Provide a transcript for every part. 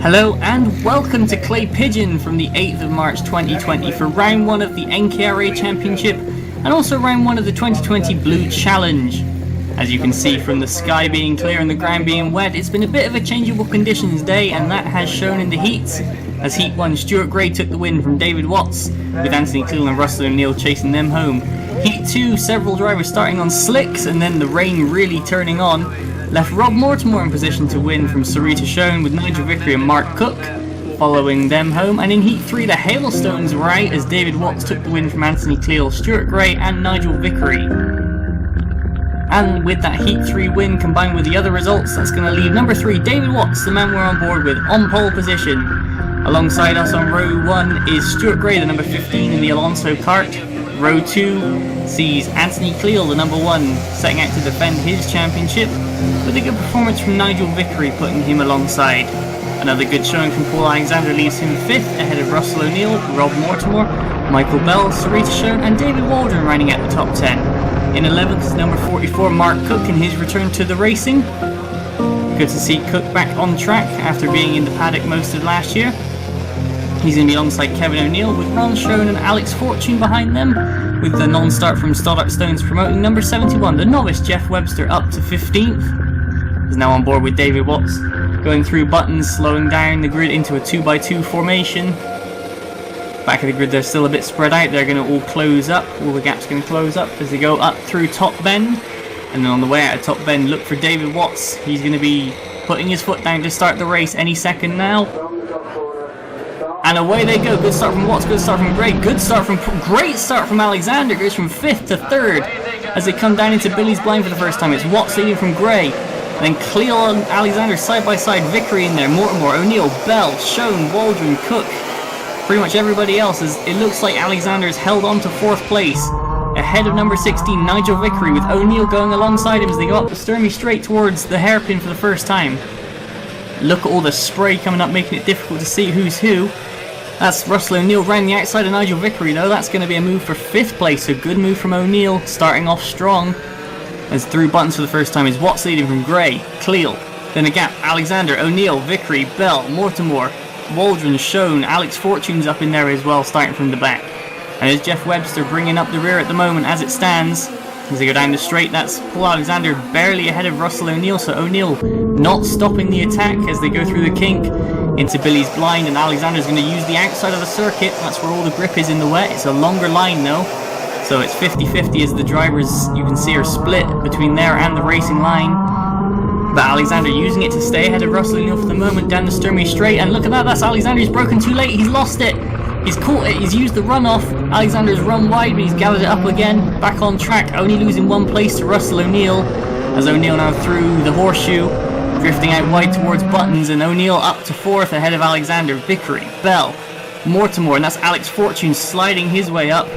Hello and welcome to Clay Pigeon from the 8th of March 2020 for round 1 of the NKRA Championship and also round 1 of the 2020 Blue Challenge. As you can see from the sky being clear and the ground being wet, it's been a bit of a changeable conditions day, and that has shown in the heats. As Heat 1, Stuart Gray took the win from David Watts, with Anthony Cleland and Russell O'Neill chasing them home. Heat 2, several drivers starting on slicks and then the rain really turning on, left Rob Mortimer in position to win from Sarita Schoen with Nigel Vickery and Mark Cook following them home. And in Heat 3 the hailstones were out as David Watts took the win from Anthony Cleland, Stuart Gray and Nigel Vickery. And with that Heat 3 win combined with the other results, that's going to leave number 3 David Watts, the man we're on board with, on pole position. Alongside us on row 1 is Stuart Gray, the number 15 in the Alonso kart. Row 2 sees Anthony Cleland, the number 1, setting out to defend his championship, with a good performance from Nigel Vickery putting him alongside. Another good showing from Paul Alexander leaves him 5th ahead of Russell O'Neill, Rob Mortimer, Michael Bell, Sarita Schoen and David Waldron rounding out the top 10. In 11th is number 44 Mark Cook in his return to the racing. Good to see Cook back on track after being in the paddock most of last year. He's going to be alongside Kevin O'Neill with Ron Schoen and Alex Fortune behind them, with the non-start from Stoddart Stones promoting number 71, the novice Jeff Webster, up to 15th. He's now on board with David Watts, going through buttons, slowing down the grid into a 2x2 formation. Back of the grid they're still a bit spread out, they're going to all close up, all the gaps going to close up as they go up through top bend. And then on the way out of top bend, look for David Watts, he's going to be putting his foot down to start the race any second now. And away they go. Good start from Watts, good start from Gray, great start from Alexander, goes from 5th to 3rd as they come down into Billy's blind for the first time. It's Watts leading from Gray, and then Cleo and Alexander side by side, Vickery in there, Mortimer, O'Neill, Bell, Schoen, Waldron, Cook, pretty much everybody else, as it looks like Alexander's held on to 4th place, ahead of number 16, Nigel Vickery, with O'Neill going alongside him as they go up the Sturmey straight towards the hairpin for the first time. Look at all the spray coming up, making it difficult to see who's who. That's Russell O'Neill round the outside of Nigel Vickery though. That's going to be a move for 5th place, a good move from O'Neill, starting off strong. As through buttons for the first time is Watts leading from Gray, Cleo, then a gap, Alexander, O'Neill, Vickery, Bell, Mortimer, Waldron, Schoen, Alex Fortune's up in there as well, starting from the back. And there's Jeff Webster bringing up the rear at the moment as it stands. As they go down the straight, that's Paul Alexander barely ahead of Russell O'Neill, so O'Neill not stopping the attack as they go through the kink into Billy's blind, and Alexander's going to use the outside of the circuit. That's where all the grip is in the wet. It's a longer line though, so it's 50-50 as the drivers, you can see, are split between there and the racing line. But Alexander using it to stay ahead of Russell O'Neill for the moment down the Sturmey straight, and look at that, that's Alexander. He's broken too late, he's lost it. He's caught it, he's used the runoff. Alexander's run wide, but he's gathered it up again, back on track, only losing 1 place to Russell O'Neill, as O'Neill now through the horseshoe, drifting out wide towards buttons, and O'Neill up to 4th ahead of Alexander, Vickery, Bell, Mortimer, and that's Alex Fortune sliding his way up.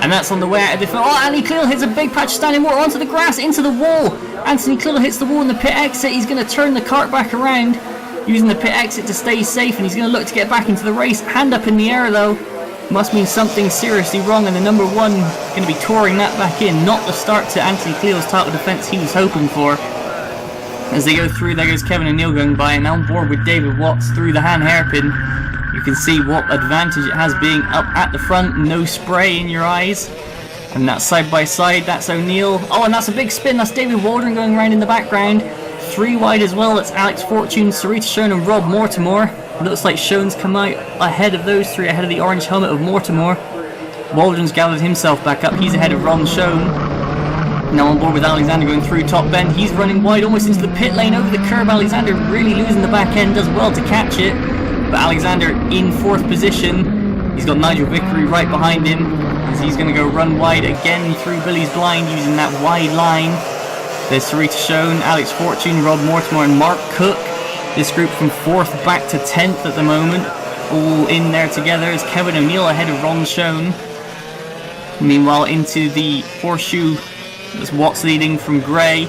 And that's on the way out of the field. Oh, Anthony Cleland hits a big patch of standing water onto the grass, into the wall. Anthony Cleland hits the wall in the pit exit. He's going to turn the kart back around, using the pit exit to stay safe, and he's going to look to get back into the race. Hand up in the air though, must mean something seriously wrong, and the number 1 going to be touring that back in. Not the start to Anthony Cleland's title defence he was hoping for. As they go through, there goes Kevin O'Neill going by, and now on board with David Watts through the hand hairpin. You can see what advantage it has being up at the front, no spray in your eyes. And that's side by side, that's O'Neill. Oh, and that's a big spin, that's David Waldron going around in the background. 3 wide as well, that's Alex Fortune, Sarita Schoen and Rob Mortimer. Looks like Schoen's come out ahead of those 3, ahead of the orange helmet of Mortimer. Waldron's gathered himself back up, he's ahead of Ron Schoen. Now on board with Alexander going through top bend, he's running wide almost into the pit lane over the curb. Alexander really losing the back end, does well to catch it, but Alexander in 4th position. He's got Nigel Vickery right behind him as he's going to go run wide again through Billy's blind using that wide line. There's Sarita Schoen, Alex Fortune, Rob Mortimer and Mark Cook. This group from 4th back to 10th at the moment, all in there together as Kevin O'Neill ahead of Ron Schoen. Meanwhile into the horseshoe, that's Watts leading from Gray,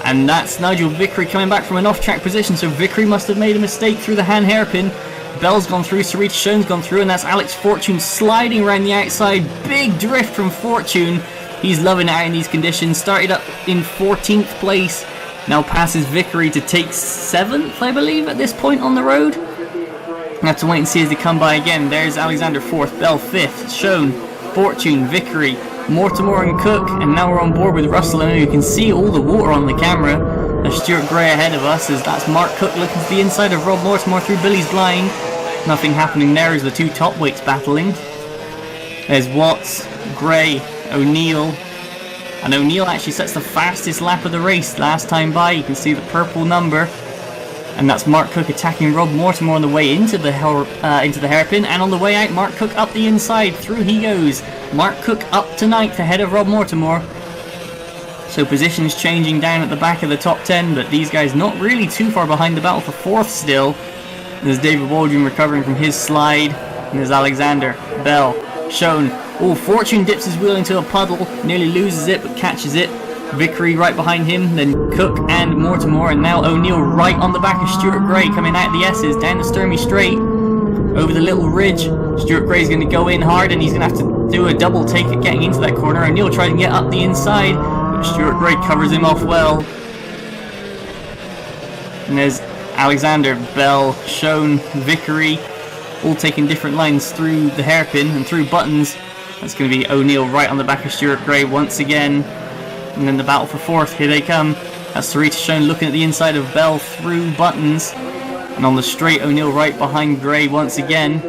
and that's Nigel Vickery coming back from an off-track position, so Vickery must have made a mistake through the hand hairpin. Bell's gone through, Sarita Schoen's gone through, and that's Alex Fortune sliding around the outside. Big drift from Fortune. He's loving it out in these conditions. Started up in 14th place, Now passes Vickery to take 7th, I believe, at this point on the road. I have to wait and see as they come by again. There's Alexander 4th, Bell 5th, Schoen, Fortune, Vickery, Mortimer and Cook, and now we're on board with Russell, and you can see all the water on the camera. There's Stuart Gray ahead of us, as that's Mark Cook looking to the inside of Rob Mortimer through Billy's blind. Nothing happening there as the two top weights battling. There's Watts, Gray, O'Neill, and O'Neill actually sets the fastest lap of the race last time by. You can see the purple number, and that's Mark Cook attacking Rob Mortimer on the way into the hairpin, and on the way out, Mark Cook up the inside. Through he goes. Mark Cook up to 9th ahead of Rob Mortimer. So positions changing down at the back of the top 10, but these guys not really too far behind the battle for 4th still. There's David Waldron recovering from his slide, and there's Alexander, Bell, Schoen. Oh, Fortune dips his wheel into a puddle, nearly loses it but catches it. Vickery right behind him, then Cook and Mortimer, and now O'Neill right on the back of Stuart Gray coming out of the S's down the Sturmy Straight over the little ridge. Stuart Gray's going to go in hard, and he's going to have to do a double take at getting into that corner. O'Neill tries to get up the inside, but Stuart Gray covers him off well. And there's Alexander, Bell, Schoen, Vickery, all taking different lines through the hairpin and through buttons. That's going to be O'Neill right on the back of Stuart Gray once again. And then the battle for 4th, here they come. That's Sarita Schoen looking at the inside of Bell through buttons. And on the straight, O'Neill right behind Gray once again.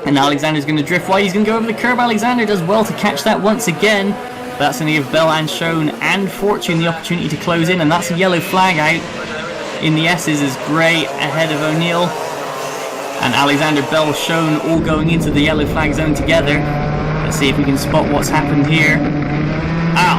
And Alexander's going to drift wide. He's going to go over the curb. Alexander does well to catch that once again. That's going to give Bell and Schoen and Fortune the opportunity to close in. And that's a yellow flag out in the S's as Gray ahead of O'Neill. And Alexander, Bell, Schoen all going into the yellow flag zone together. Let's see if we can spot what's happened here.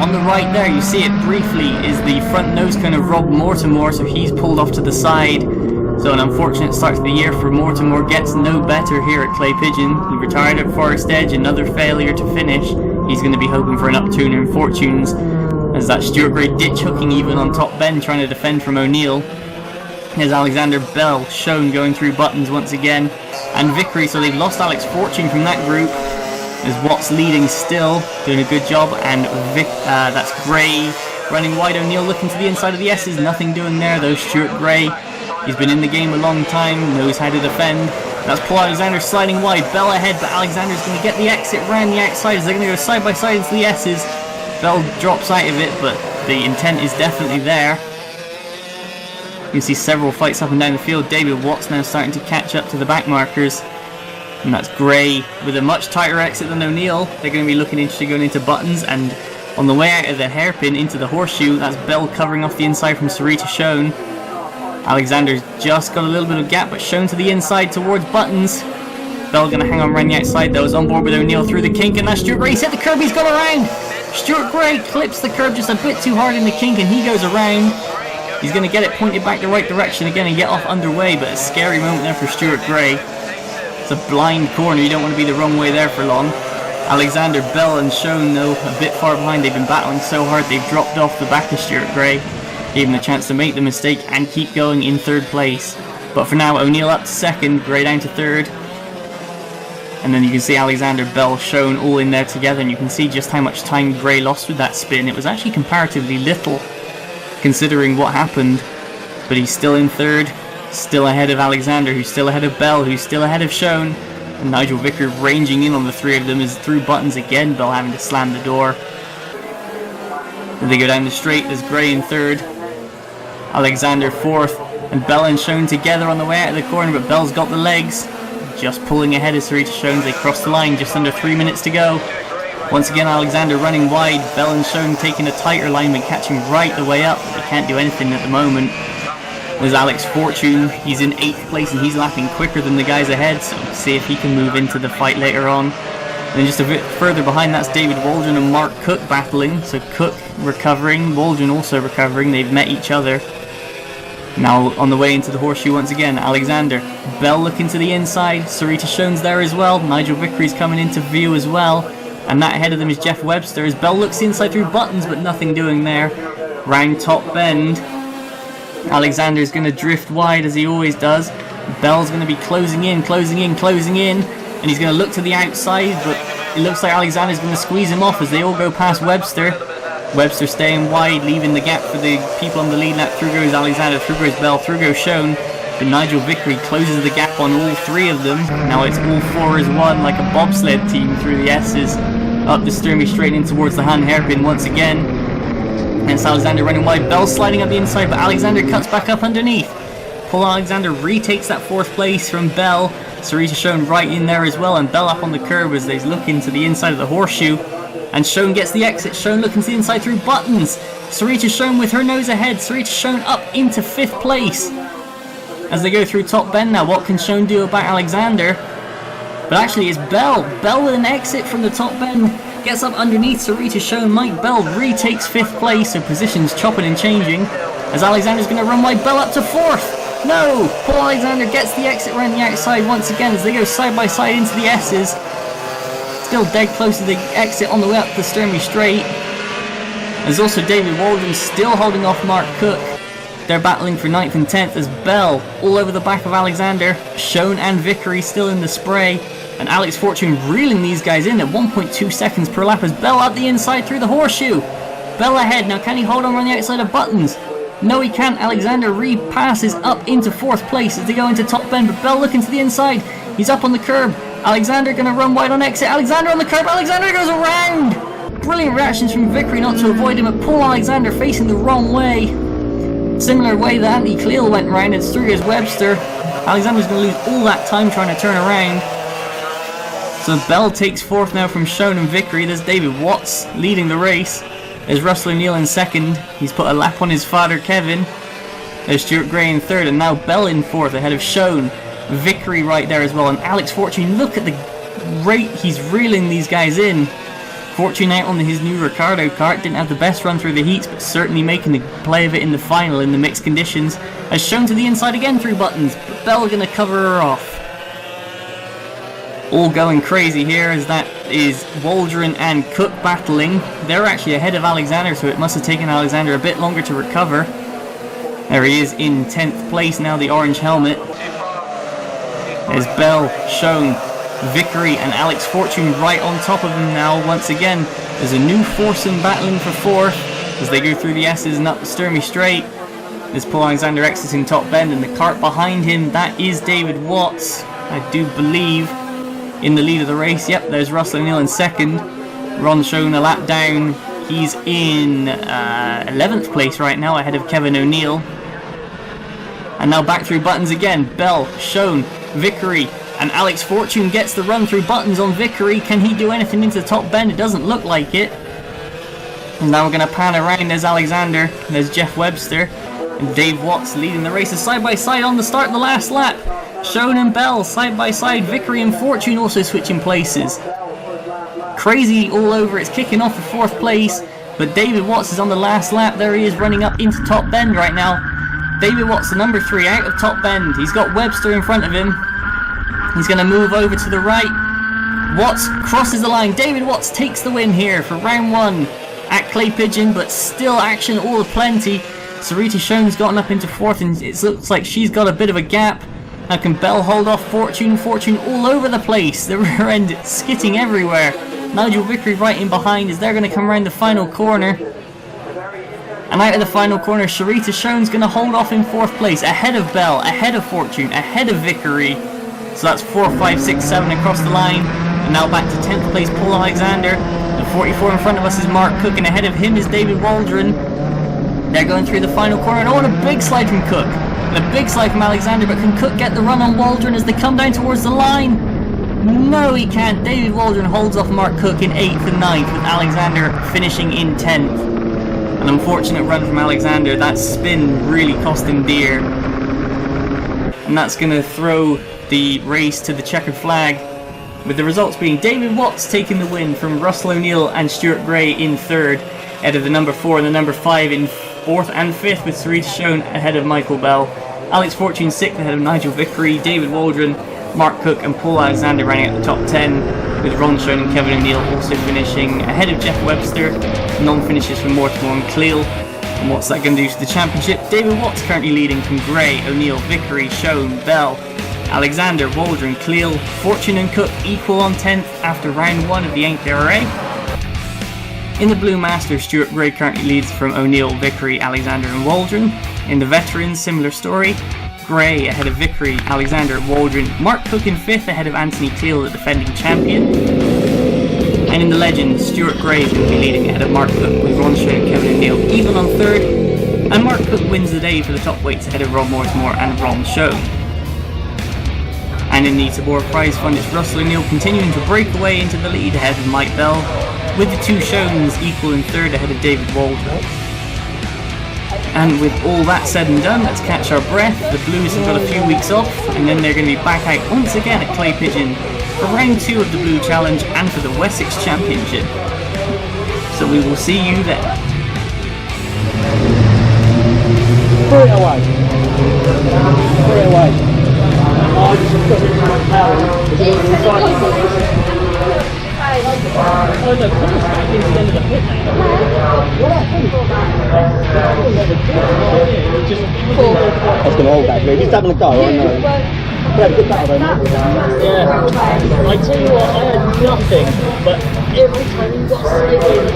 On the right there, you see it briefly, is the front nose cone of Rob Mortimer, so he's pulled off to the side. So an unfortunate start to the year for Mortimer, gets no better here at Clay Pigeon. He retired at Forestedge, another failure to finish. He's going to be hoping for an upturn in fortunes, as that Stuart Gray ditch hooking even on top bend, trying to defend from O'Neill. There's Alexander, Bell, Schoen going through buttons once again, and Vickery, so they've lost Alex Fortune from that group. There's Watts leading still, doing a good job, and that's Gray running wide. O'Neill looking to the inside of the S's, nothing doing there though. Stuart Gray, he's been in the game a long time, knows how to defend. That's Paul Alexander sliding wide, Bell ahead, but Alexander's going to get the exit round the outside as they're going to go side by side into the S's. Bell drops out of it, but the intent is definitely there. You can see several fights up and down the field. David Watts now starting to catch up to the back markers. And that's Gray with a much tighter exit than O'Neill. They're going to be looking interested going into buttons, and on the way out of the hairpin into the horseshoe, that's Bell covering off the inside from Sarita Schoen. Alexander's just got a little bit of gap, but Schoen to the inside towards buttons. Bell going to hang on around the outside though, is on board with O'Neill through the kink, and that's Stuart Gray. He's hit the curb, he's gone around. Stuart Gray clips the curb just a bit too hard in the kink, and he goes around. He's going to get it pointed back the right direction again and get off underway, but a scary moment there for Stuart Gray. It's a blind corner, you don't want to be the wrong way there for long. Alexander, Bell and Schoen though a bit far behind. They've been battling so hard they've dropped off the back of Stuart Gray. Gave him the chance to make the mistake and keep going in 3rd place. But for now, O'Neill up to 2nd, Gray down to 3rd. And then you can see Alexander, Bell, Schoen all in there together, and you can see just how much time Gray lost with that spin. It was actually comparatively little considering what happened, but he's still in 3rd. Still ahead of Alexander, who's still ahead of Bell, who's still ahead of Schoen. And Nigel Vicker ranging in on the 3 of them is through buttons again, Bell having to slam the door. Then they go down the straight, there's Gray in 3rd, Alexander 4th, and Bell and Schoen together on the way out of the corner, but Bell's got the legs. Just pulling ahead of Sarita Schoen as they cross the line, just under 3 minutes to go. Once again, Alexander running wide, Bell and Schoen taking a tighter line but catching right the way up, but they can't do anything at the moment. There's Alex Fortune, he's in 8th place and he's lapping quicker than the guys ahead, so see if he can move into the fight later on. And then just a bit further behind, that's David Waldron and Mark Cook battling, so Cook recovering, Waldron also recovering, they've met each other. Now on the way into the horseshoe once again, Alexander, Bell looking to the inside, Sarita Schoen's there as well, Nigel Vickery's coming into view as well, and that ahead of them is Jeff Webster as Bell looks inside through buttons but nothing doing there. Round top bend, Alexander's going to drift wide as he always does. Bell's going to be closing in, and he's going to look to the outside, but it looks like Alexander's going to squeeze him off as they all go past Webster. Webster staying wide, leaving the gap for the people on the lead lap. Through goes Alexander, through goes Bell, through goes Schoen. But Nigel Vickery closes the gap on all three of them. Now it's all four as one, like a bobsled team through the S's. Up the Sturmy straight in towards the Han hairpin once again. And it's Alexander running wide. Bell sliding up the inside, but Alexander cuts back up underneath. Paul Alexander retakes that fourth place from Bell. Sarita Schoen right in there as well, and Bell up on the curb as they look into the inside of the horseshoe. And Schoen gets the exit. Schoen looking to the inside through Buttons. Sarita Schoen with her nose ahead. Sarita Schoen up into 5th place. As they go through top bend now, what can Schoen do about Alexander? But actually it's Bell. Bell with an exit from the top bend. Gets up underneath Sarita Schoen. Mike Bell retakes 5th place, so positions chopping and changing. As Alexander's going to run wide, Bell up to 4th. No! Paul Alexander gets the exit around the outside once again as they go side by side into the S's. Still dead close to the exit on the way up the Sturmy straight. There's also David Waldron still holding off Mark Cook. They're battling for 9th and 10th as Bell all over the back of Alexander. Schoen and Vickery still in the spray. And Alex Fortune reeling these guys in at 1.2 seconds per lap as Bell up the inside through the horseshoe. Bell ahead. Now can he hold on the outside of Buttons? No, he can't. Alexander repasses up into 4th place as they go into top bend. But Bell looking to the inside. He's up on the curb. Alexander going to run wide on exit. Alexander on the curb. Alexander goes around. Brilliant reactions from Vickery not to avoid him. But Paul Alexander facing the wrong way. Similar way that Andy Cleal went round. It's through his Webster. Alexander's going to lose all that time trying to turn around. So Bell takes 4th now from Schoen and Vickery. There's David Watts leading the race. There's Russell O'Neill in 2nd. He's put a lap on his father Kevin. There's Stuart Gray in 3rd, and now Bell in 4th ahead of Schoen. Vickery right there as well, and Alex Fortune, look at the rate he's reeling these guys in. Fortune out on his new Ricardo kart, didn't have the best run through the heats, but certainly making the play of it in the final in the mixed conditions. As Schoen to the inside again through Buttons, but Bell going to cover her off. All going crazy here as that is Waldron and Cook battling. They're actually ahead of Alexander, so it must have taken Alexander a bit longer to recover. There he is in 10th place now, the orange helmet. There's Bell, Schoen, Vickery and Alex Fortune right on top of him now once again. There's a new foursome battling for 4th as they go through the S's and up the Sturmy straight. There's Paul Alexander exiting top bend, and the cart behind him, that is David Watts, I do believe, in the lead of the race. Yep, there's Russell O'Neill in 2nd. Ron Schoen a lap down. He's in 11th place right now ahead of Kevin O'Neill. And now back through Buttons again. Bell, Schoen, Vickery, and Alex Fortune gets the run through Buttons on Vickery. Can he do anything into the top bend? It doesn't look like it. And now we're going to pan around. There's Alexander, there's Jeff Webster, and Dave Watts leading the races side by side on the start of the last lap. Schoen and Bell side by side. Vickery and Fortune also switching places. Crazy all over. It's kicking off for 4th place, but David Watts is on the last lap. There he is running up into top bend right now. David Watts, the number 3, out of top bend. He's got Webster in front of him. He's going to move over to the right. Watts crosses the line. David Watts takes the win here for round 1 at Clay Pigeon, but still action all aplenty. Sarita Schoen's gotten up into 4th, and it looks like she's got a bit of a gap. Now can Bell hold off Fortune? Fortune all over the place. The rear end skitting everywhere. Nigel Vickery right in behind as they're going to come around the final corner. And out of the final corner, Sarita Schoen's going to hold off in 4th place, ahead of Bell, ahead of Fortune, ahead of Vickery. So that's 4, 5, 6, 7 across the line. And now back to 10th place, Paul Alexander. And 44 in front of us is Mark Cook, and ahead of him is David Waldron. They're going through the final corner, and and a big slide from Cook. And a big slide from Alexander, but can Cook get the run on Waldron as they come down towards the line? No, he can't. David Waldron holds off Mark Cook in 8th and 9th, with Alexander finishing in 10th. An unfortunate run from Alexander. That spin really cost him dear. And that's going to throw the race to the checkered flag, with the results being David Watts taking the win from Russell O'Neill and Stuart Gray in 3rd, ahead of the number 4 and the number 5 in 4th and 5th, with Sarita Schoen ahead of Michael Bell. Alex Fortune 6th ahead of Nigel Vickery, David Waldron, Mark Cook and Paul Alexander running at the top 10, with Ron Schoen and Kevin O'Neill also finishing ahead of Jeff Webster. Non-finishes from Mortimer and Cleal. And what's that going to do to the championship? David Watts currently leading from Gray, O'Neill, Vickery, Schoen, Bell, Alexander, Waldron, Cleal. Fortune and Cook equal on 10th after round 1 of the NKRA. In the Blue Masters, Stuart Gray currently leads from O'Neill, Vickery, Alexander and Waldron. In the Veterans, similar story. Gray ahead of Vickery, Alexander and Waldron. Mark Cook in 5th ahead of Anthony Cleal, the defending champion. And in the Legends, Stuart Gray is going to be leading ahead of Mark Cook with Ron Shea and Kevin O'Neill even on 3rd. And Mark Cook wins the day for the top weights ahead of Rob Morrismore and Ron Shea. And in the Tabor Prize Fund, it's Russell O'Neill continuing to break away into the lead ahead of Mike Bell, with the 2 Showns equal in 3rd ahead of David Waldron. And with all that said and done, let's catch our breath. The Blues have got a few weeks off, and then they're going to be back out once again at Clay Pigeon for round 2 of the Blue Challenge and for the Wessex Championship. So we will see you then. Put it away. Put it away. I just put it in my power. Oh no, put it back into the end of the pit now. I was going to hold that, but he's having a go, I know. Yeah, I tell you what, I had nothing, but every time you got straight in,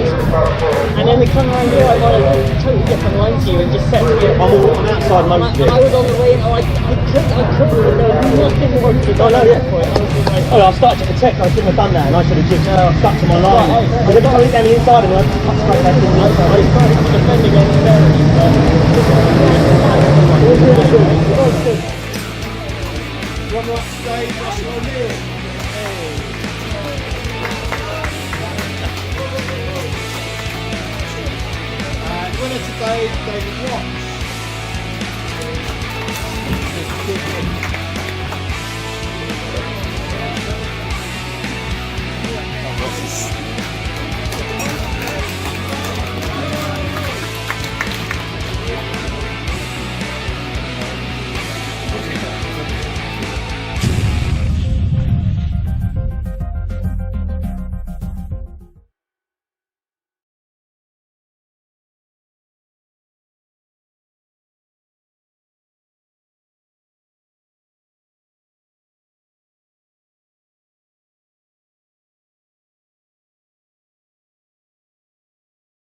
and then they come around here, I got a totally different line to you and just set you. I'm outside most of it. I was on the way, and I couldn't, there was nothing more to do. Oh, I started to protect, I shouldn't have done that, and I should have just stuck to my line. Because every time he came inside of me, I just cut straight back in. I started to defend against Barry. One right today, Russell O'Neill. And winner today, David Watts.